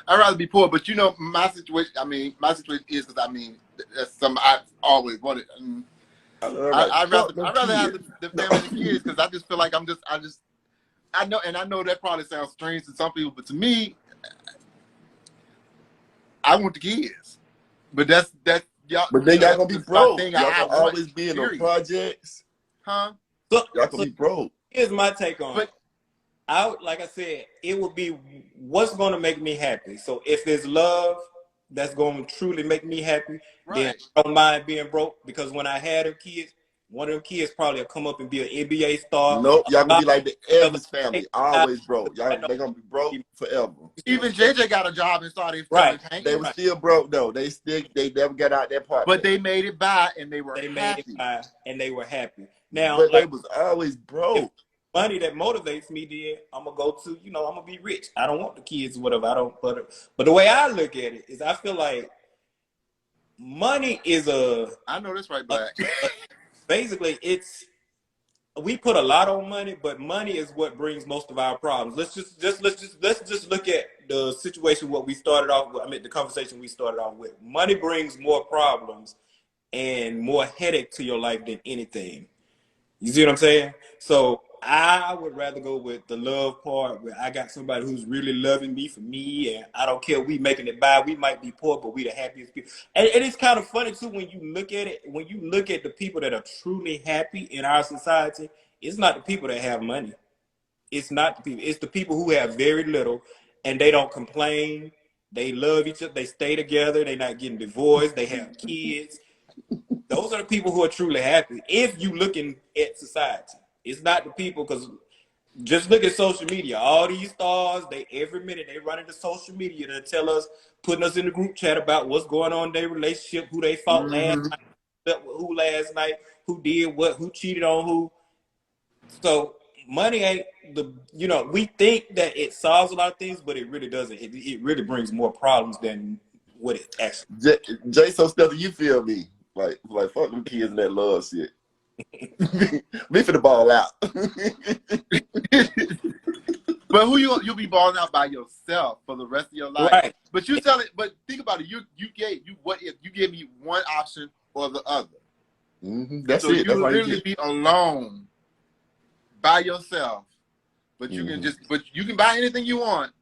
S2: I'd rather be poor, but you know, my situation is because that's something I've always wanted. I'd rather have the family and the kids, because I just feel like I know that probably sounds strange to some people, but to me, I want the kids. But that's y'all.
S1: But then y'all gonna be broke. Y'all gonna always be in the projects.
S2: Huh?
S1: Y'all gonna be broke.
S3: Here's my take on it. Like I said, it would be what's going to make me happy. So if there's love that's going to truly make me happy, then I don't mind being broke, because when I had them kids, one of them kids probably will come up and be an NBA star.
S1: Nope, y'all gonna be like the Evans family, always broke. Y'all they gonna be broke forever.
S2: Even JJ got a job and started
S3: painting.
S1: They were still broke though. They never got out that part.
S2: But they made it by and they were happy.
S3: Made it by and they were happy. Now,
S1: but they was always broke.
S3: Money that motivates me, then I'm gonna go to, I'm gonna be rich. I don't want the kids or whatever. I don't. But the way I look at it is, I feel like money is
S2: I know that's right, Black.
S3: Basically, we put a lot on money, but money is what brings most of our problems. Let's just look at the situation what we started off with. The conversation we started off with. Money brings more problems and more headache to your life than anything. You see what I'm saying? So I would rather go with the love part, where I got somebody who's really loving me for me, and I don't care we making it by. We might be poor, but we the happiest people. And it's kind of funny too when you look at it. When you look at the people that are truly happy in our society, it's not the people that have money. It's not the people. It's the people who have very little, and they don't complain. They love each other. They stay together. They're not getting divorced. They have kids. Those are the people who are truly happy. If you looking at society, it's not the people, because just look at social media. All these stars, every minute they run into social media to tell us, putting us in the group chat about what's going on in their relationship, who they fought last night, who did what, who cheated on who. So money ain't we think that it solves a lot of things, but it really doesn't. It really brings more problems than what it actually.
S1: Jay, so stuff you feel me? Like fuck them kids and that love shit. Me for the ball out.
S2: But you'll be balling out by yourself for the rest of your life.
S3: Right.
S2: But think about it. What if you gave me one option or the other?
S1: That's
S2: so
S1: it.
S2: You literally be alone by yourself. But you can buy anything you want.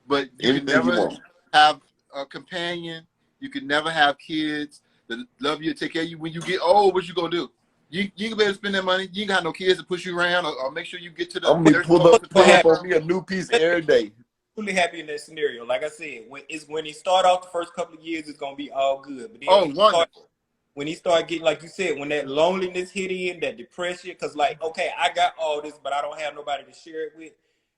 S2: But you can never have a companion. You can never have kids that love you, take care of you. When you get old, what you gonna do? You can be able to spend that money. You ain't got no kids to push you around or make sure you get to the.
S1: I'm gonna pull up for me a new piece every day.
S3: Really happy in that scenario. Like I said, when he start off the first couple of years, it's gonna be all good. But then when he start getting, like you said, when that loneliness hit in, that depression, because okay, I got all this, but I don't have nobody to share it with,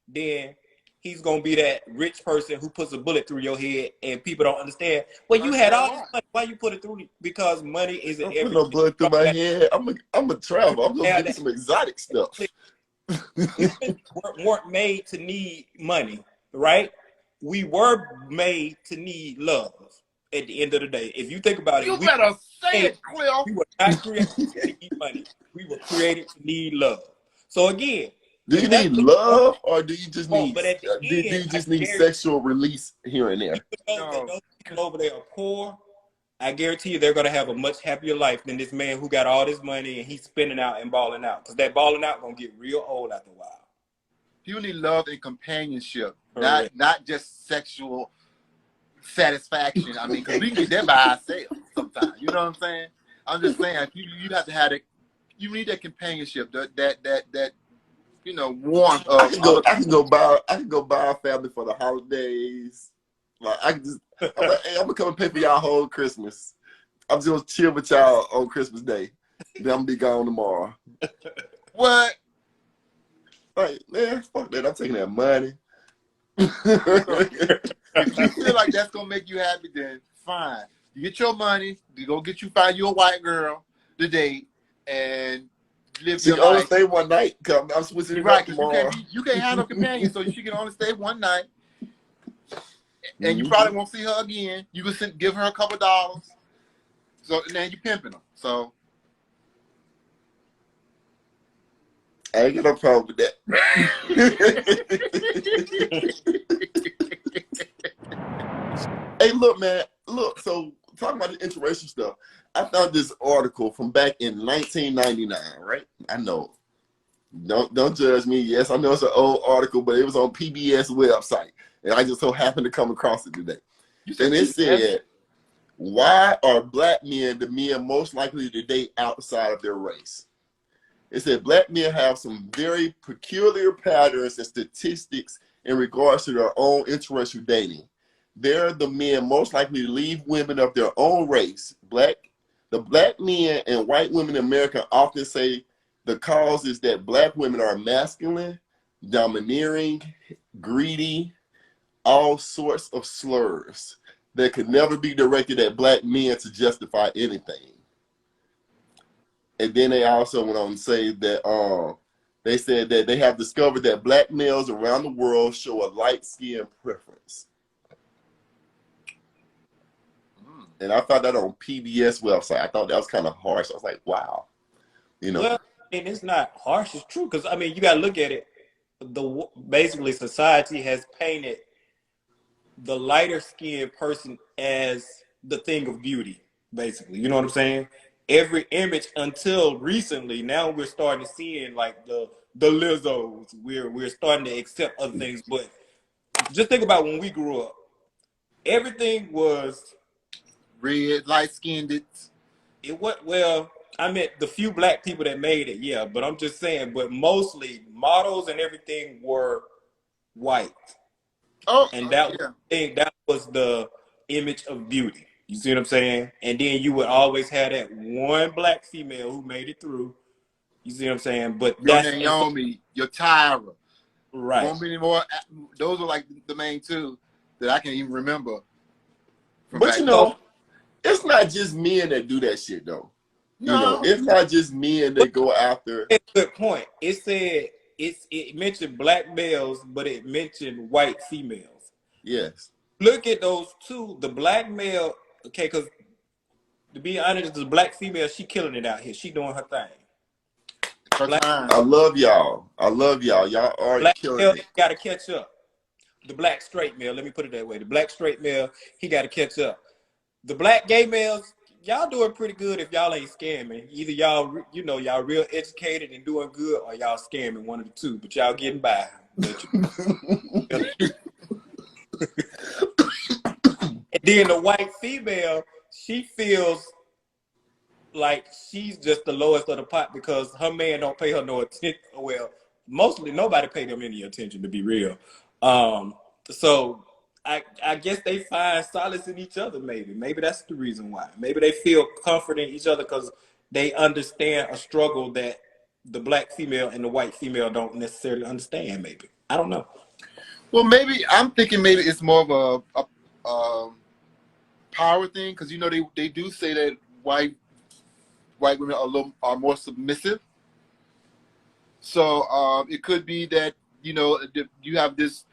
S3: then he's gonna be that rich person who puts a bullet through your head, and people don't understand. Well, you had all this money. Why you put it through? Because money isn't everything.
S1: Put no bullet through my head. I'm a travel. I'm gonna get some exotic stuff.
S3: weren't made to need money, right? We were made to need love at the end of the day. If you think about it,
S2: You better say
S3: we
S2: it, Cliff.
S3: were not created to need money. We were created to need love. So again,
S1: Do you
S3: if that's
S1: need
S3: what you want,
S1: love, or do you just need
S3: but at the
S1: do
S3: end,
S1: you
S3: I
S1: just need
S3: guarantee
S1: sexual release here and there?
S3: you know that
S2: No.
S3: those people over there are poor. I guarantee you they're going to have a much happier life than this man who got all this money and he's spending out and balling out. Because that balling out going to get real old after a while.
S2: You need love and companionship,
S3: Correct.
S2: not just sexual satisfaction. I mean, because we can get that by ourselves sometimes. You know what I'm saying? I'm just saying you have to have it. You need that companionship, that warmth
S1: I
S2: of
S1: can go.
S2: other.
S1: I can go buy a family for the holidays. Like I can just. I'm like, hey, I'm gonna come and pay for y'all whole Christmas. I'm just gonna chill with y'all on Christmas Day. Then I'm gonna be gone tomorrow.
S2: What?
S1: Like, man, fuck that. I'm taking that money.
S2: If you feel like that's gonna make you happy, then fine. You get your money. You go find you a white girl to date and live
S1: So
S2: your
S1: you only
S2: life.
S1: stay one night. Cause I'm switching
S2: You're
S1: it up
S2: right, because
S1: tomorrow.
S2: you can't have no companion, so she can only stay one night. And you
S1: Mhm.
S2: probably won't see her again. You can give her a couple dollars. So now you pimping them. So
S1: I ain't got no problem with that. Hey, look, man. Look, so talking about the interracial stuff, I found this article from back in 1999, right? I know. Don't judge me. Yes, I know it's an old article, but it was on PBS website. And I just so happened to come across it today. And it said, why are black men the men most likely to date outside of their race? It said black men have some very peculiar patterns and statistics in regards to their own interracial dating. They're the men most likely to leave women of their own race. The black men and white women in America often say the cause is that black women are masculine, domineering, greedy, all sorts of slurs that could never be directed at black men to justify anything. And then they also went on to say that they said that they have discovered that black males around the world show a light skin preference. And I found that on PBS website. I thought that was kind of harsh. I was like, wow, you know.
S3: Well, and it's not harsh. It's true because I mean you got to look at it. Basically society has painted the lighter skinned person as the thing of beauty. Basically, you know what I'm saying? Every image until recently, now we're starting to see like the Lizzos. We're starting to accept other things, but just think about when we grew up. Everything was
S2: red, light skinned.
S3: it. What well. I meant the few black people that made it, yeah. But I'm just saying, but mostly models and everything were white,
S2: Oh,
S3: and that was
S2: yeah.
S3: that was the image of beauty. You see what I'm saying? And then you would always have that one black female who made it through. You see what I'm saying? But
S2: Your
S3: that's and so,
S2: Naomi, your Tyra.
S3: right.
S2: Won't be any more. Those are like the main two that I can even remember.
S1: But you know, it's not just men that do that shit though.
S2: No.
S1: You know, it's not just men that go after.
S3: Good point. It said it mentioned black males, but it mentioned white females.
S1: Yes.
S3: Look at those two. The black male, okay, because to be honest, the black female, she killing it out here. She doing her thing. Black,
S1: I love y'all. I love y'all. Y'all are
S3: black
S1: killing
S3: male
S1: it.
S3: got to catch up. The black straight male, let me put it that way. The black straight male, he got to catch up. The black gay males, y'all doing pretty good if y'all ain't scamming. Either y'all, y'all real educated and doing good, or y'all scamming, one of the two. But y'all getting by. And then the white female, she feels like she's just the lowest of the pot because her man don't pay her no attention. Well, mostly nobody pay them any attention, to be real. So I guess they find solace in each other. Maybe that's the reason why. Maybe they feel comfort in each other because they understand a struggle that the black female and the white female don't necessarily understand. Maybe I don't know.
S2: Well, maybe I'm thinking maybe it's more of a power thing because they do say that white women are more submissive. So it could be that, you know, you have this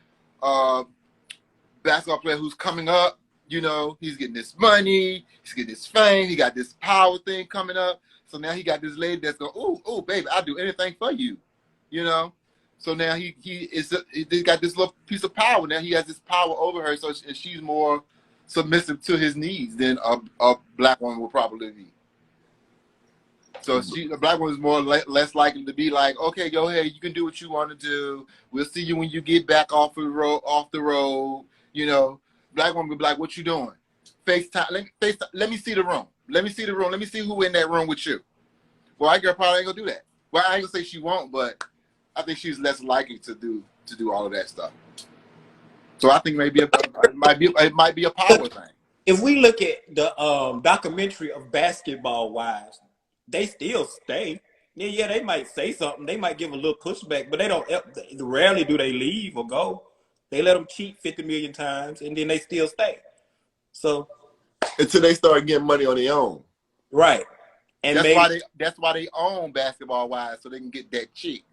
S2: basketball player who's coming up. You know, he's getting this money, he's getting this fame, he got this power thing coming up. So now he got this lady that's going, ooh, baby, I'll do anything for you. You know? So now he got this little piece of power. Now he has this power over her, so she's more submissive to his needs than a black woman will probably be. So a black woman is more less likely to be like, okay, go ahead, you can do what you want to do. We'll see you when you get back off the road. You know, black woman will be like, what you doing? FaceTime. Let me see the room. Let me see the room. Let me see who in that room with you. Well, white girl probably ain't gonna do that. Well, I ain't gonna say she won't, but I think she's less likely to do all of that stuff. So I think maybe it might be a power thing.
S3: If we look at the documentary of Basketball Wives, they still stay. Yeah, they might say something. They might give a little pushback, but they don't. Rarely do they leave or go. They let them cheat 50 million times, and then they still stay. So
S1: until they start getting money on their own,
S3: right? And
S2: that's why they own Basketball Wives, so they can get that cheat.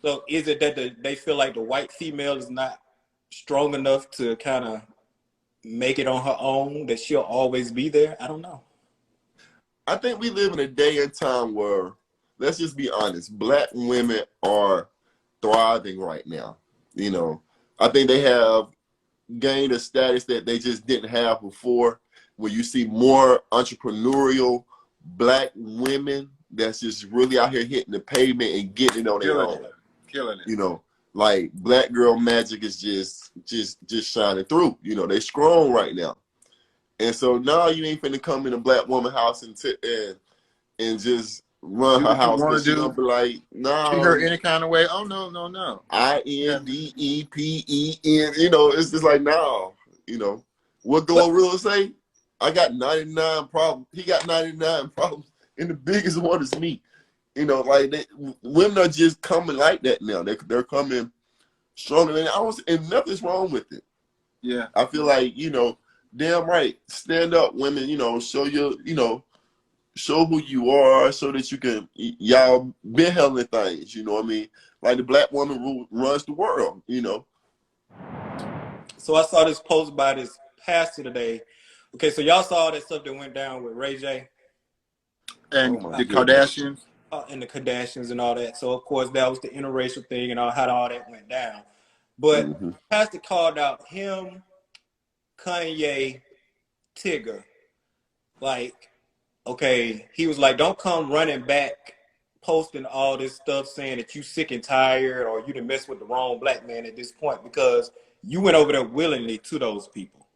S3: So is it that they feel like the white female is not strong enough to kind of make it on her own, that she'll always be there? I don't know.
S1: I think we live in a day and time where, let's just be honest, black women are thriving right now. You know, I think they have gained a status that they just didn't have before, where you see more entrepreneurial black women that's just really out here hitting the pavement and getting it on their own.
S2: Killing it.
S1: You know, like black girl magic is just shining through. You know, they strong right now. And so now you ain't finna come in a black woman house and just run her house. But she gonna be like, no.
S2: Treat her any kind of way. Oh, no.
S1: INDEPEN. You know, it's just like, no. You know, what Gorilla say? I got 99 problems. He got 99 problems. And the biggest one is me. You know, like women are just coming like that now. They're coming stronger than and nothing's wrong with it.
S2: Yeah.
S1: I feel like, you know, damn right. Stand up, women, you know, show who you are so that you can, y'all been handling things, you know what I mean? Like the black woman runs the world, you know.
S3: So I saw this post by this pastor today. Okay, so y'all saw that stuff that went down with Ray J.
S2: And the Kardashians.
S3: And the Kardashians and all that. So, of course, that was the interracial thing and how all that went down. But pastor called out him, Kanye, Tigger. Like, okay, he was like, don't come running back, posting all this stuff saying that you sick and tired or you done messed with the wrong black man at this point because you went over there willingly to those people.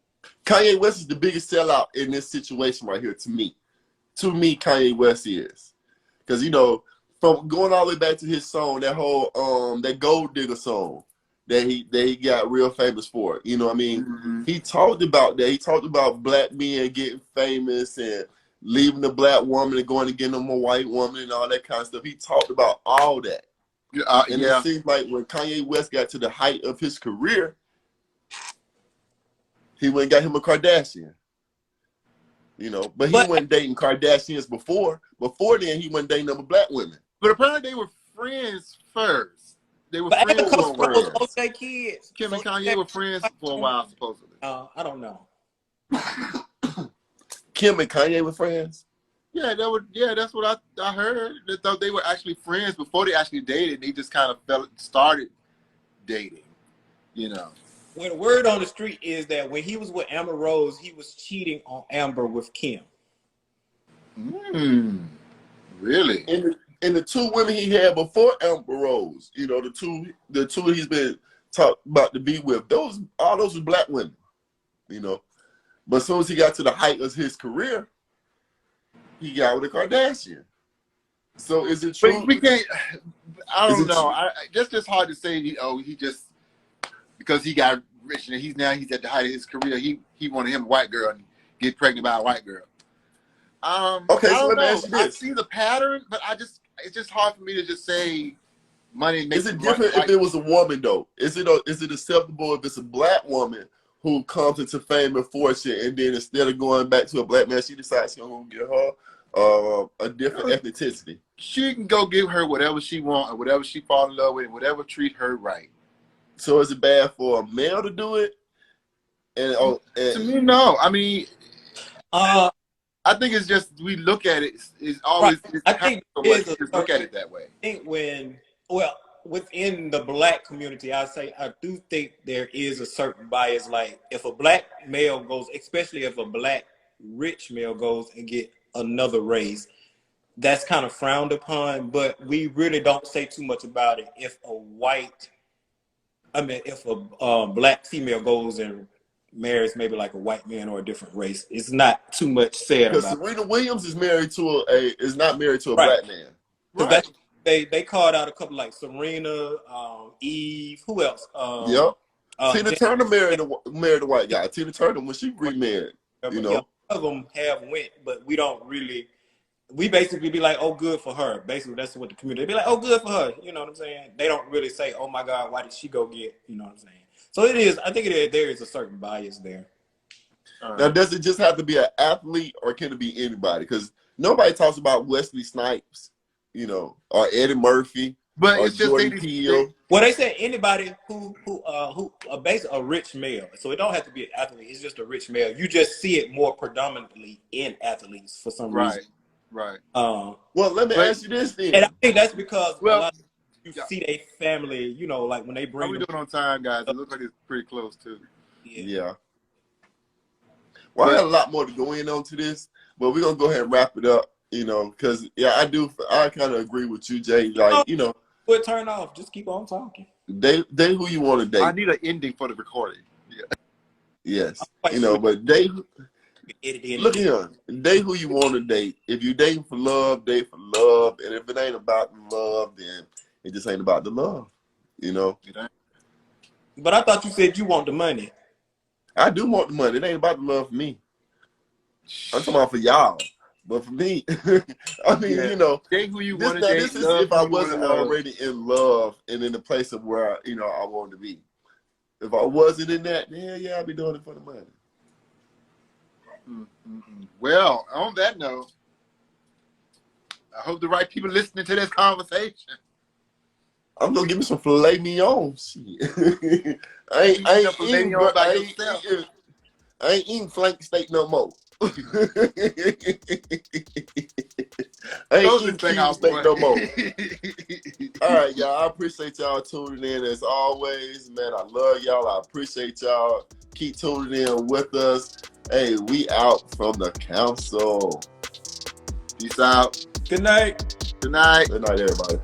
S1: Kanye West is the biggest sellout in this situation right here to me. To me, Kanye West is. Because, you know, from going all the way back to his song, that whole, that Gold Digger song that he got real famous for, you know what I mean? He talked about that. He talked about black men getting famous and leaving the black woman and going to get them a white woman and all that kind of stuff. He talked about all that. And it seems like when Kanye West got to the height of his career, he went and got him a Kardashian. You know, but he wasn't dating Kardashians before. Before then, he wasn't dating other black women.
S2: But apparently, they were friends first. They were friends for a while.
S3: Okay, kids.
S2: Kim and Kanye were friends for a while, supposedly.
S3: I don't know.
S1: Kim and Kanye were friends?
S2: Yeah, that's what I heard. They thought they were actually friends before they actually dated. They just kind of started dating, you know.
S3: When the word on the street is that when he was with Amber Rose, he was cheating on Amber with Kim.
S2: Really?
S1: And the two women he had before Amber Rose, you know, the two he's been talked about to be with, all those were black women, you know. But as soon as he got to the height of his career, he got with a Kardashian. So is it true?
S2: But we can't. I don't know. That's just hard to say. He just. Because he got rich and he's at the height of his career. He wanted him a white girl and get pregnant by a white girl.
S1: Okay, so let me ask you this.
S2: I see the pattern, but it's just hard for me to just say money makes.
S1: Is it different if it was a woman though? Is it acceptable if it's a black woman who comes into fame and fortune and then instead of going back to a black man, she decides she's gonna get her a different ethnicity.
S2: She can go give her whatever she want or whatever she fall in love with, and whatever treat her right.
S1: So is it bad for a male to do it?
S2: To me, no. I mean, I think it's just we look at it. It's always.
S3: Right. I think
S2: so much, just look at it that way.
S3: I think within the black community, I do think there is a certain bias. Like if a black male goes, especially if a black rich male goes and get another race, that's kind of frowned upon. But we really don't say too much about it. If a black female goes and marries maybe like a white man or a different race, it's not too much said about.
S1: Because Serena Williams is married to is not married to a
S3: Right.
S1: black man.
S2: Right.
S3: They called out a couple like Serena, Eve, who else?
S1: Yep. Tina Turner married a white guy. Tina Turner when she remarried, you know.
S3: Yeah, some of them have went, but we don't really. We basically be like, oh, good for her. Basically, that's what the community be like. Oh, good for her. You know what I'm saying? They don't really say, oh my God, why did she go get? You know what I'm saying? So it is. I think there is a certain bias there.
S1: Now, does it just have to be an athlete, or can it be anybody? Because nobody talks about Wesley Snipes, you know, or Eddie Murphy,
S2: but
S1: or
S2: it's just
S1: Jordan Peele.
S3: Well, they said anybody who basically a rich male. So it don't have to be an athlete. It's just a rich male. You just see it more predominantly in athletes for some reason.
S2: Right.
S1: Well, let me ask you this then.
S3: And I think that's because a lot of you
S2: yeah.
S3: see their family, you know, like when they bring.
S2: How we doing on time, guys? It looks like it's pretty close too.
S1: Yeah. Well, I got a lot more to go in on to this, but we're gonna go ahead and wrap it up. You know, because I kind of agree with you, Jay. Like, you know,
S3: We'll turn off. Just keep on talking.
S1: They who you want to date.
S2: I need an ending for the recording. Yeah.
S1: Yes, you know, but look here. Date who you want to date. If you dating for love, date for love. And if it ain't about the love, then it just ain't about the love. You know.
S3: But I thought you said you want the money.
S1: I do want the money. It ain't about the love for me. I'm talking about for y'all. But for me, I mean, you know,
S2: date who you want to date.
S1: This is if I wasn't already in love and in the place of where, you know, I wanted to be. If I wasn't in that, then yeah, I'd be doing it for the money.
S2: Well, on that note, I hope the right people listening to this conversation.
S1: I'm gonna give me some filet mignon. Shit. I ain't eating flank steak no more. I ain't eating cube steak no more. All right, y'all. I appreciate y'all tuning in as always. Man, I love y'all. I appreciate y'all. Keep tuning in with us. Hey, we out from the council. Peace out.
S3: Good night.
S2: Good night.
S1: Good night, everybody.